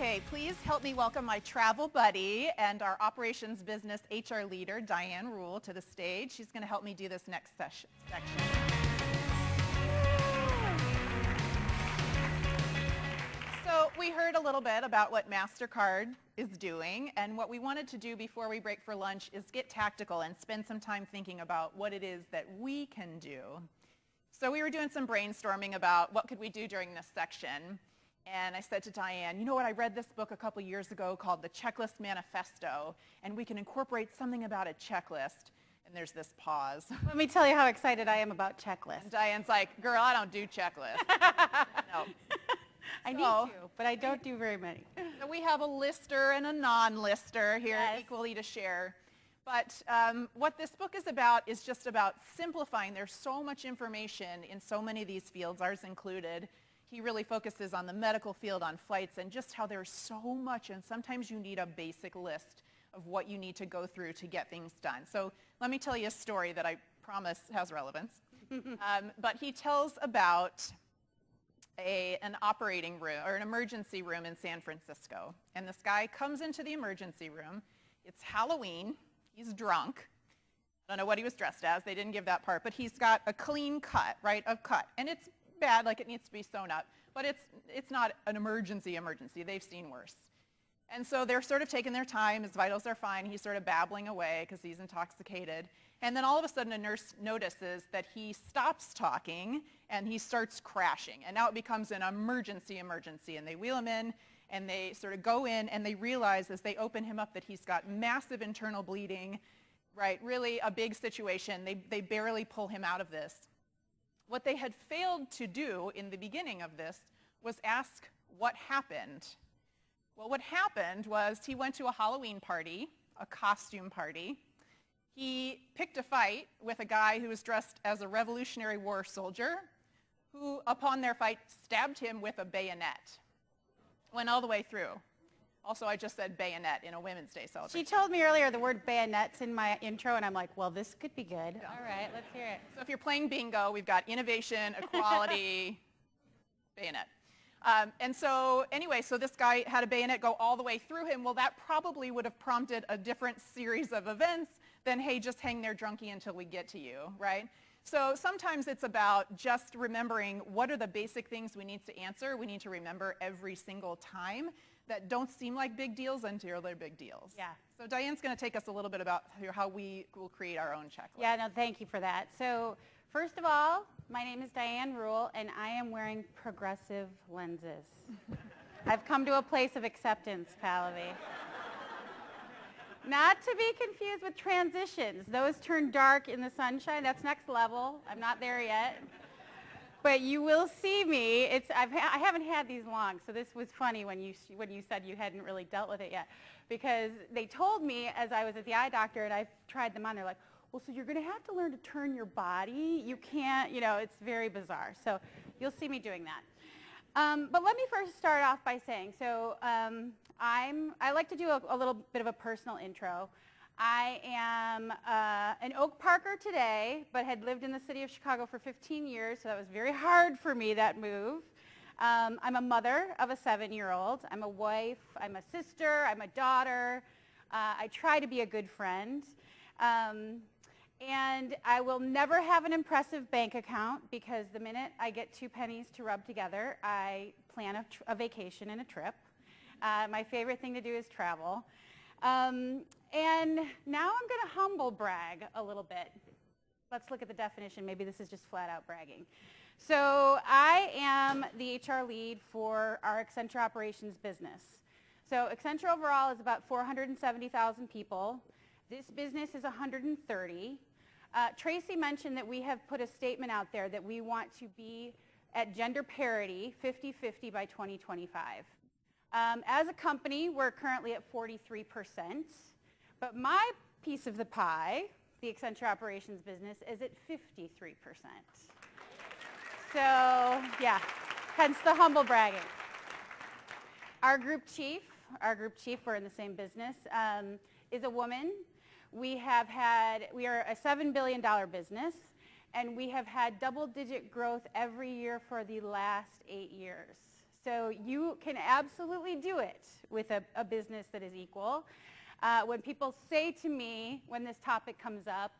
Okay, please help me welcome my travel buddy and our operations business HR leader, Diane Ruhl, to the stage. She's going to help me do this next section. So we heard a little bit about what MasterCard is doing, and what we wanted to do before we break for lunch is get tactical and spend some time thinking about what it is that we can do. So we were doing some brainstorming about what could we do during this section. And I said to Diane, you know what, I read this book a couple years ago called The Checklist Manifesto, and we can incorporate something about a checklist. And there's this pause. Let me tell you how excited I am about checklists. And Diane's like, girl, I don't do checklists. No. I need to, but I don't do very many. So we have a lister and a non-lister here Yes. equally to share. But what this book is about is just about simplifying. There's so much information in so many of these fields, ours included. He really focuses on the medical field, on flights, and just how there's so much, and sometimes you need a basic list of what you need to go through to get things done. So let me tell you a story that I promise has relevance. But he tells about an operating room or an emergency room in San Francisco. And this guy comes into the emergency room. It's Halloween. He's drunk. I don't know what he was dressed as. They didn't give that part. But he's got a clean cut, right, a cut. And it's bad, like it needs to be sewn up, but it's not an emergency. They've seen worse. And so they're sort of taking their time. His vitals are fine. He's sort of babbling away because he's intoxicated. And then all of a sudden a nurse notices that he stops talking and he starts crashing. And now it becomes an emergency. And they wheel him in and they sort of go in and they realize as they open him up that he's got massive internal bleeding, right? Really a big situation. They barely pull him out of this. What they had failed to do in the beginning of this was ask what happened. Well, what happened was he went to a Halloween party, a costume party. He picked a fight with a guy who was dressed as a Revolutionary War soldier who, upon their fight, stabbed him with a bayonet. Went all the way through. Also, I just said bayonet in a Women's Day celebration. She told me earlier the word bayonets in my intro, and I'm like, well, this could be good. Yeah. All right, let's hear it. So if you're playing bingo, we've got innovation, equality, bayonet. And so anyway, so this guy had a bayonet go all the way through him. Well, that probably would have prompted a different series of events than, hey, just hang there drunky until we get to you, right? So sometimes it's about just remembering what are the basic things we need to answer. We need to remember every single time that don't seem like big deals until they're big deals. Yeah. So Diane's going to take us a little bit about how we will create our own checklist. Yeah, no, thank you for that. So first of all, my name is Diane Ruhl, and I am wearing progressive lenses. I've come to a place of acceptance, Pallavi. Not to be confused with transitions. Those turn dark in the sunshine. That's next level. I'm not there yet. But you will see me. I haven't had these long, so this was funny when you said you hadn't really dealt with it yet. Because they told me as I was at the eye doctor and I tried them on, they're like, well, so you're going to have to learn to turn your body. You can't, it's very bizarre. So you'll see me doing that. But let me first start off by saying, so I like to do a little bit of a personal intro. I am an Oak Parker today, but had lived in the city of Chicago for 15 years, so that was very hard for me, that move. I'm a mother of a 7-year-old. I'm a wife. I'm a sister. I'm a daughter. I try to be a good friend. And I will never have an impressive bank account because the minute I get 2 pennies to rub together, I plan a vacation and a trip. My favorite thing to do is travel. And now I'm going to humble brag a little bit. Let's look at the definition. Maybe this is just flat out bragging. So I am the HR lead for our Accenture operations business. So Accenture overall is about 470,000 people. This business is 130. Tracy mentioned that we have put a statement out there that we want to be at gender parity, 50-50 by 2025. As a company, we're currently at 43%, but my piece of the pie, the Accenture operations business, is at 53%. So, yeah, hence the humble bragging. Our group chief, we're in the same business, is a woman. We are a $7 billion business, and we have had double-digit growth every year for the last 8 years. So you can absolutely do it with a business that is equal. When people say to me, when this topic comes up,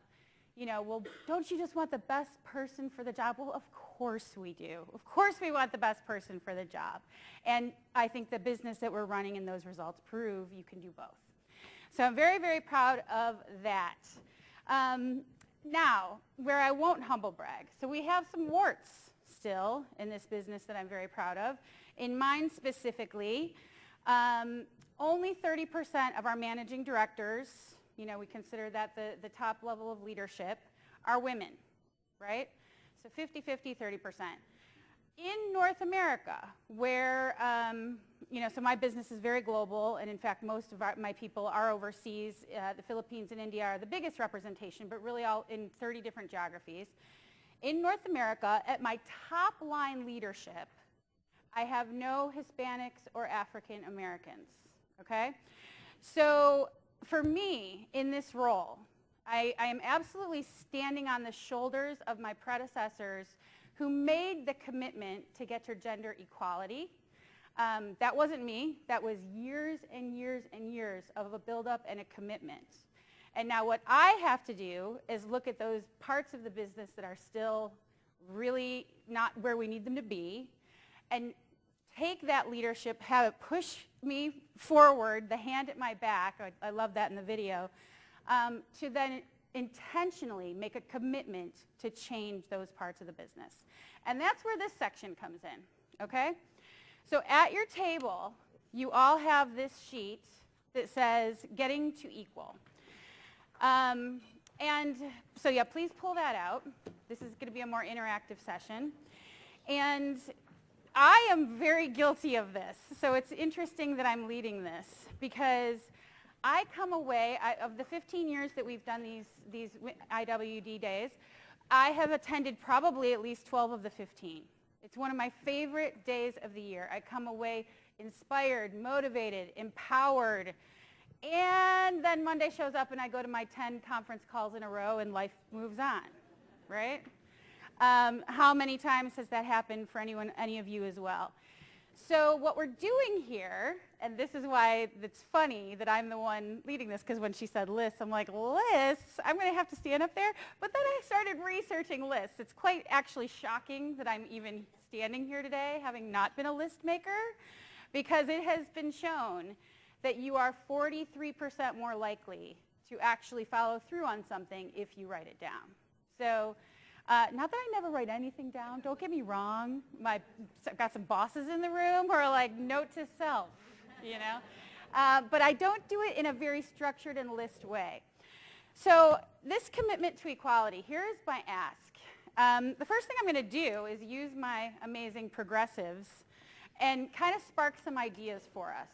you know, well, don't you just want the best person for the job? Well, of course we do. Of course we want the best person for the job. And I think the business that we're running and those results prove you can do both. So I'm very, very proud of that. Now, where I won't humble brag. So we have some warts still in this business that I'm very proud of. In mine specifically, only 30% of our managing directors, you know, we consider that the top level of leadership, are women, right? So 50-50, 30%. In North America, where, you know, so my business is very global, and in fact, most of my people are overseas. The Philippines and India are the biggest representation, but really all in 30 different geographies. In North America, at my top line leadership, I have no Hispanics or African Americans, okay? So for me, in this role, I am absolutely standing on the shoulders of my predecessors who made the commitment to get to gender equality. That wasn't me. That was years and years and years of a buildup and a commitment. And now what I have to do is look at those parts of the business that are still really not where we need them to be, and take that leadership, have it push me forward, the hand at my back, I love that in the video, to then intentionally make a commitment to change those parts of the business. And that's where this section comes in, okay? So at your table, you all have this sheet that says getting to equal. And so yeah, please pull that out. This is going to be a more interactive session. And I am very guilty of this. So it's interesting that I'm leading this, because I come away, of the 15 years that we've done these IWD days, I have attended probably at least 12 of the 15. It's one of my favorite days of the year. I come away inspired, motivated, empowered, and then Monday shows up and I go to my 10 conference calls in a row and life moves on, right? How many times has that happened for any of you as well? So what we're doing here, and this is why it's funny that I'm the one leading this, because when she said lists, I'm like, lists? I'm going to have to stand up there? But then I started researching lists. It's quite actually shocking that I'm even standing here today, having not been a list maker, because it has been shown that you are 43% more likely to actually follow through on something if you write it down. So not that I never write anything down, don't get me wrong. I've got some bosses in the room who are like, note to self, you know. But I don't do it in a very structured and list way. So this commitment to equality, here's my ask. The first thing I'm going to do is use my amazing progressives and kind of spark some ideas for us,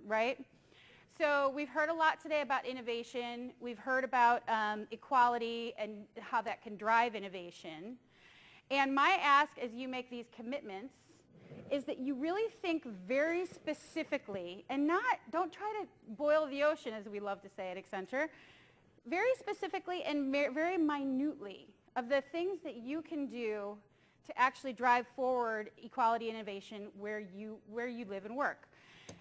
right? So we've heard a lot today about innovation. We've heard about equality and how that can drive innovation. And my ask as you make these commitments is that you really think very specifically, and don't try to boil the ocean, as we love to say at Accenture, very specifically and very minutely of the things that you can do to actually drive forward equality and innovation where you live and work.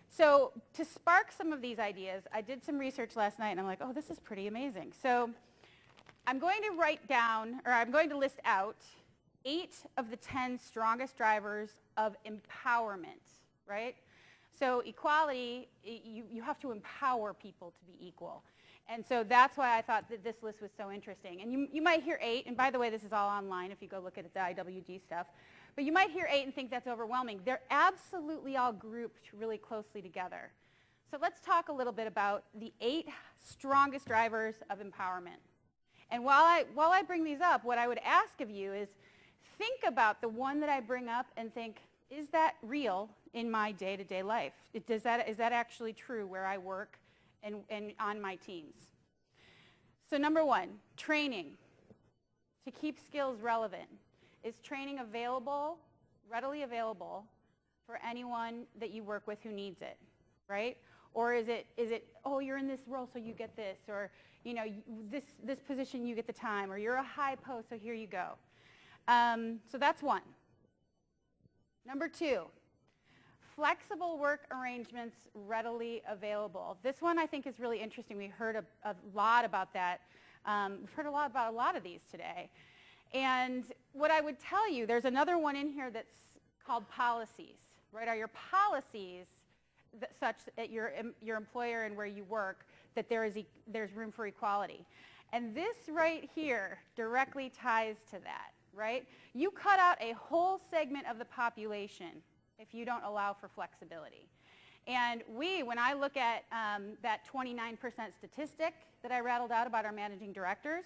So to spark some of these ideas, I did some research last night and I'm like, oh, this is pretty amazing. So I'm going to write down, or I'm going to list out 8 of the 10 strongest drivers of empowerment, right? So equality, you have to empower people to be equal. And so that's why I thought that this list was so interesting. And you might hear 8, and by the way, this is all online if you go look at the IWG stuff. But you might hear 8 and think that's overwhelming. They're absolutely all grouped really closely together. So let's talk a little bit about the 8 strongest drivers of empowerment. And while I bring these up, what I would ask of you is think about the one that I bring up and think, is that real in my day-to-day life? Is that actually true where I work and on my teams? So number 1, training. To keep skills relevant. Is training available, readily available, for anyone that you work with who needs it, right? Or is it, oh, you're in this role, so you get this, or, you know, this position, you get the time, or you're a high post, so here you go. So that's 1. Number 2, Flexible work arrangements readily available. This one I think is really interesting. We heard a lot about that. We've heard a lot about a lot of these today. And what I would tell you, there's another one in here that's called policies, right? Are your policies such at your employer and where you work that there's room for equality? And this right here directly ties to that, right? You cut out a whole segment of the population if you don't allow for flexibility. And when I look at that 29% statistic that I rattled out about our managing directors,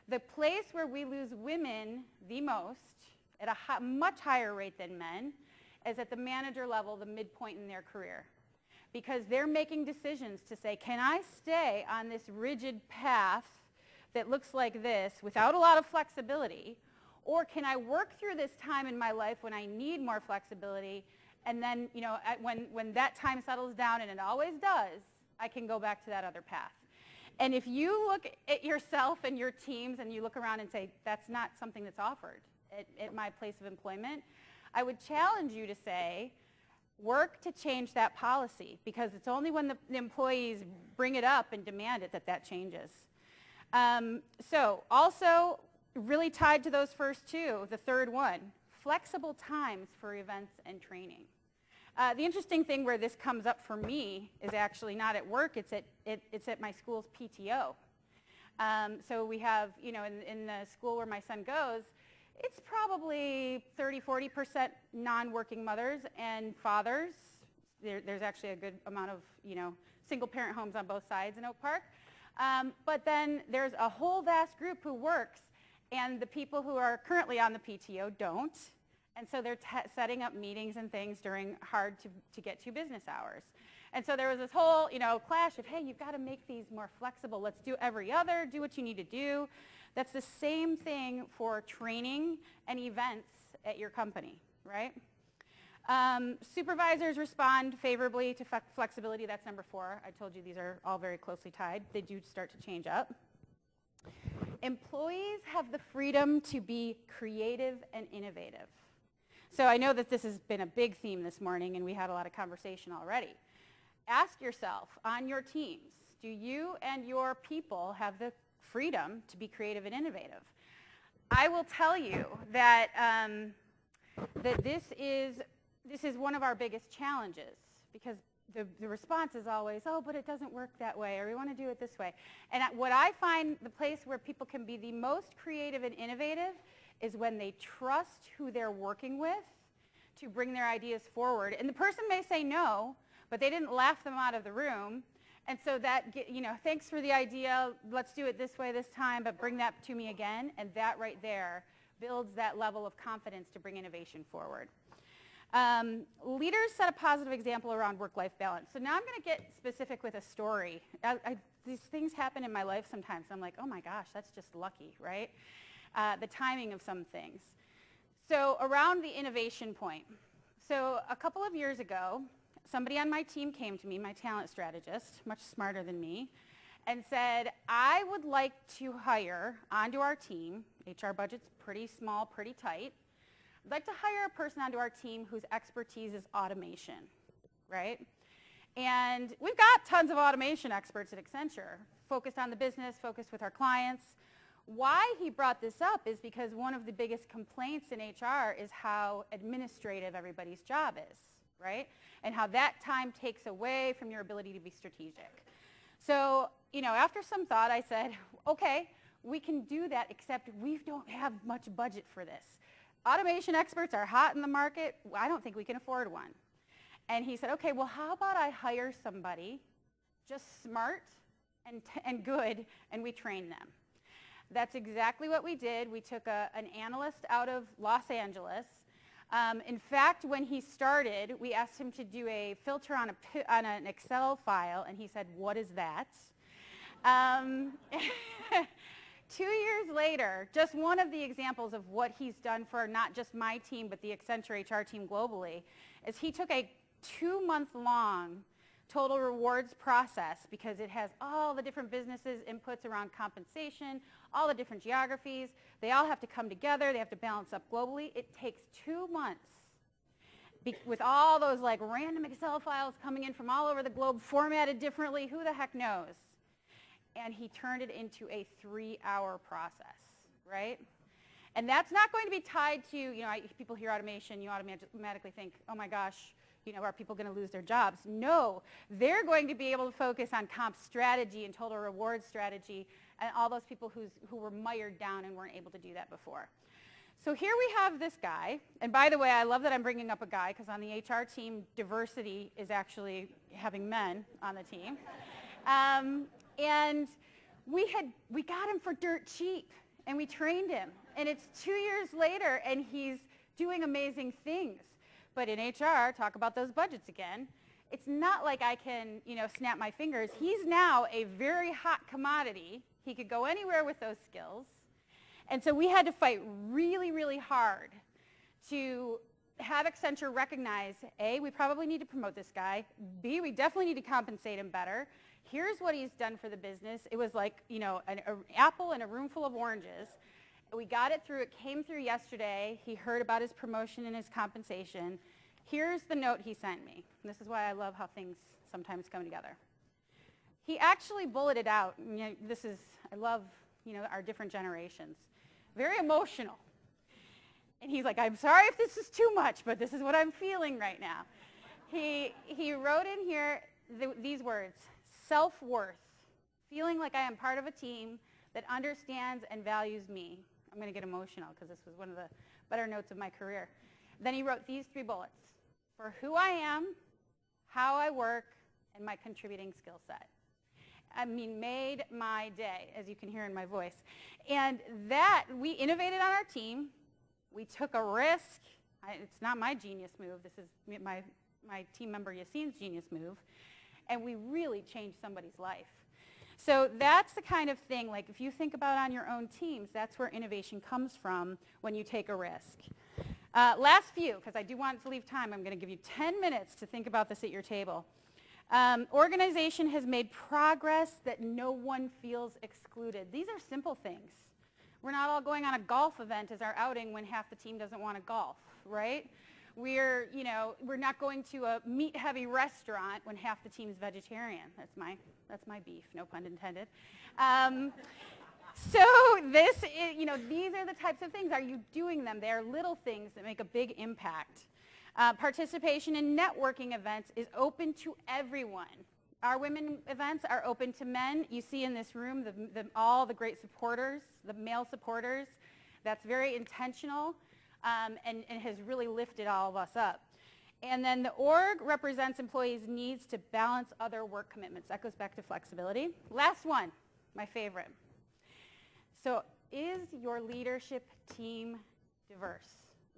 the place where we lose women the most at a much higher rate than men is at the manager level, the midpoint in their career. Because they're making decisions to say, can I stay on this rigid path that looks like this without a lot of flexibility, or can I work through this time in my life when I need more flexibility, and then when that time settles down, and it always does, I can go back to that other path. And if you look at yourself and your teams and you look around and say, that's not something that's offered at my place of employment, I would challenge you to say, work to change that policy, because it's only when the employees bring it up and demand it that changes. So also really tied to those first two, the third one, flexible times for events and training. The interesting thing where this comes up for me is actually not at work, it's at my school's PTO. So we have, in the school where my son goes, it's probably 30–40% non-working mothers and fathers. There's actually a good amount of, single parent homes on both sides in Oak Park. But then there's a whole vast group who works, and the people who are currently on the PTO don't. And so they're setting up meetings and things during hard to get to business hours. And so there was this whole, clash of, hey, you've got to make these more flexible. Let's do every other, do what you need to do. That's the same thing for training and events at your company, right? Supervisors respond favorably to flexibility. That's number 4. I told you these are all very closely tied. They do start to change up. Employees have the freedom to be creative and innovative. So I know that this has been a big theme this morning, and we had a lot of conversation already. Ask yourself, on your teams, do you and your people have the freedom to be creative and innovative? I will tell you that, that this is one of our biggest challenges, because the response is always, oh, but it doesn't work that way, or we want to do it this way. And what I find the place where people can be the most creative and innovative is when they trust who they're working with to bring their ideas forward. And the person may say no, but they didn't laugh them out of the room. And so that, thanks for the idea, let's do it this way this time, but bring that to me again. And that right there builds that level of confidence to bring innovation forward. Leaders set a positive example around work-life balance. So now I'm going to get specific with a story. These things happen in my life sometimes. I'm like, oh my gosh, that's just lucky, right? The timing of some things. So around the innovation point. So a couple of years ago, somebody on my team came to me, my talent strategist, much smarter than me, and said, I would like to hire onto our team, HR budget's pretty small, pretty tight, I'd like to hire a person onto our team whose expertise is automation, right? And we've got tons of automation experts at Accenture, focused on the business, focused with our clients. Why he brought this up is because one of the biggest complaints in HR is how administrative everybody's job is, right? And how that time takes away from your ability to be strategic. So, after some thought, I said, okay, we can do that, except we don't have much budget for this. Automation experts are hot in the market. I don't think we can afford one. And he said, okay, well, how about I hire somebody just smart and good, and we train them. That's exactly what we did. We took an analyst out of Los Angeles. In fact, when he started, we asked him to do a filter on an Excel file, and he said, what is that? 2 years later, just one of the examples of what he's done for not just my team, but the Accenture HR team globally, is he took a 2-month-long total rewards process, because it has all the different businesses' inputs around compensation, all the different geographies. They all have to come together. They have to balance up globally. It takes 2 months. with all those like random Excel files coming in from all over the globe, formatted differently, who the heck knows? And he turned it into a 3-hour process, right? And that's not going to be tied to, people hear automation, you automatically think, oh my gosh, are people going to lose their jobs? No, they're going to be able to focus on comp strategy and total reward strategy and all those people who were mired down and weren't able to do that before. So here we have this guy, and by the way, I love that I'm bringing up a guy because on the HR team, diversity is actually having men on the team. And we got him for dirt cheap, and we trained him. And it's 2 years later, and he's doing amazing things. But in HR, talk about those budgets again. It's not like I can, snap my fingers. He's now a very hot commodity. He could go anywhere with those skills. And so we had to fight really, really hard to have Accenture recognize, A, we probably need to promote this guy. B, we definitely need to compensate him better. Here's what he's done for the business. It was like, an apple in a room full of oranges. We got it through. It came through yesterday. He heard about his promotion and his compensation. Here's the note he sent me. And this is why I love how things sometimes come together. He actually bulleted out. I love, our different generations. Very emotional. And he's like, I'm sorry if this is too much, but this is what I'm feeling right now. He wrote in here these words, self-worth, feeling like I am part of a team that understands and values me. I'm going to get emotional because this was one of the better notes of my career. Then he wrote these 3 bullets, for who I am, how I work, and my contributing skill set. Made my day, as you can hear in my voice. And that, we innovated on our team. We took a risk. It's not my genius move. This is my team member Yassine's genius move. And we really changed somebody's life. So that's the kind of thing, like if you think about on your own teams, that's where innovation comes from when you take a risk. Last few, because I do want to leave time, I'm going to give you 10 minutes to think about this at your table. Organization has made progress that no one feels excluded. These are simple things. We're not all going on a golf event as our outing when half the team doesn't want to golf, right? We're not going to a meat-heavy restaurant when half the team's vegetarian. That's my beef, no pun intended. So this is, these are the types of things. Are you doing them? They are little things that make a big impact. Participation in networking events is open to everyone. Our women events are open to men. You see in this room all the great supporters, the male supporters. That's very intentional and has really lifted all of us up. And then the org represents employees' needs to balance other work commitments. That goes back to flexibility. Last one, my favorite. So is your leadership team diverse?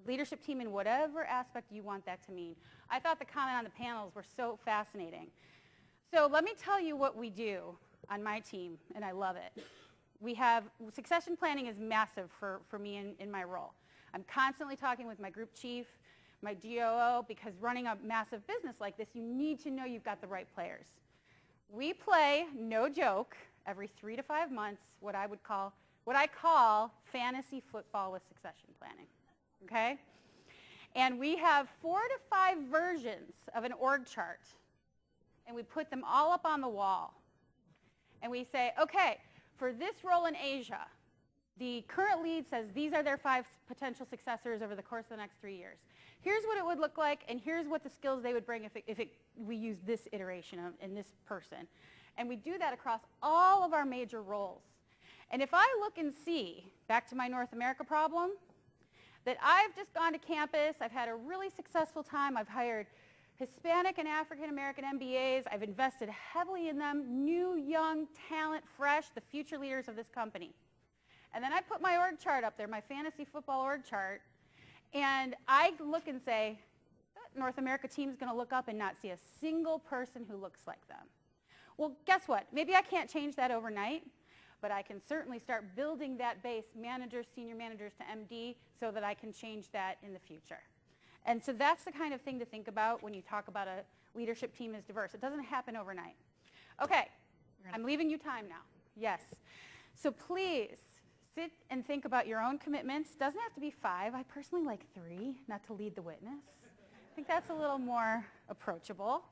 Leadership team in whatever aspect you want that to mean. I thought the comment on the panels were so fascinating. So let me tell you what we do on my team, and I love it. Succession planning is massive for me in my role. I'm constantly talking with my group chief, my GOO, because running a massive business like this, you need to know you've got the right players. We play, no joke, every 3 to 5 months, what I call fantasy football with succession planning. Okay? And we have 4 to 5 versions of an org chart, and we put them all up on the wall. And we say, okay, for this role in Asia, the current lead says these are their 5 potential successors over the course of the next 3 years. Here's what it would look like, and here's what the skills they would bring if we use this iteration in this person. And we do that across all of our major roles. And if I look and see, back to my North America problem, that I've just gone to campus, I've had a really successful time, I've hired Hispanic and African American MBAs, I've invested heavily in them, new, young, talent, fresh, the future leaders of this company. And then I put my org chart up there, my fantasy football org chart, and I look and say, that North America team's going to look up and not see a single person who looks like them. Well, guess what? Maybe I can't change that overnight, but I can certainly start building that base, managers, senior managers to MD, so that I can change that in the future. And so that's the kind of thing to think about when you talk about a leadership team as diverse. It doesn't happen overnight. Okay, I'm leaving you time now. Yes. So please sit and think about your own commitments. Doesn't have to be 5. I personally like 3, not to lead the witness. think that's a little more approachable.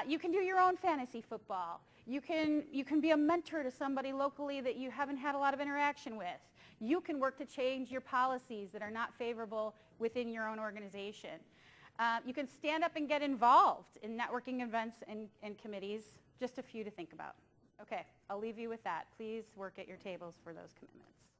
You can do your own fantasy football. You can be a mentor to somebody locally that you haven't had a lot of interaction with. You can work to change your policies that are not favorable within your own organization. You can stand up and get involved in networking events and committees, just a few to think about. Okay, I'll leave you with that. Please work at your tables for those commitments.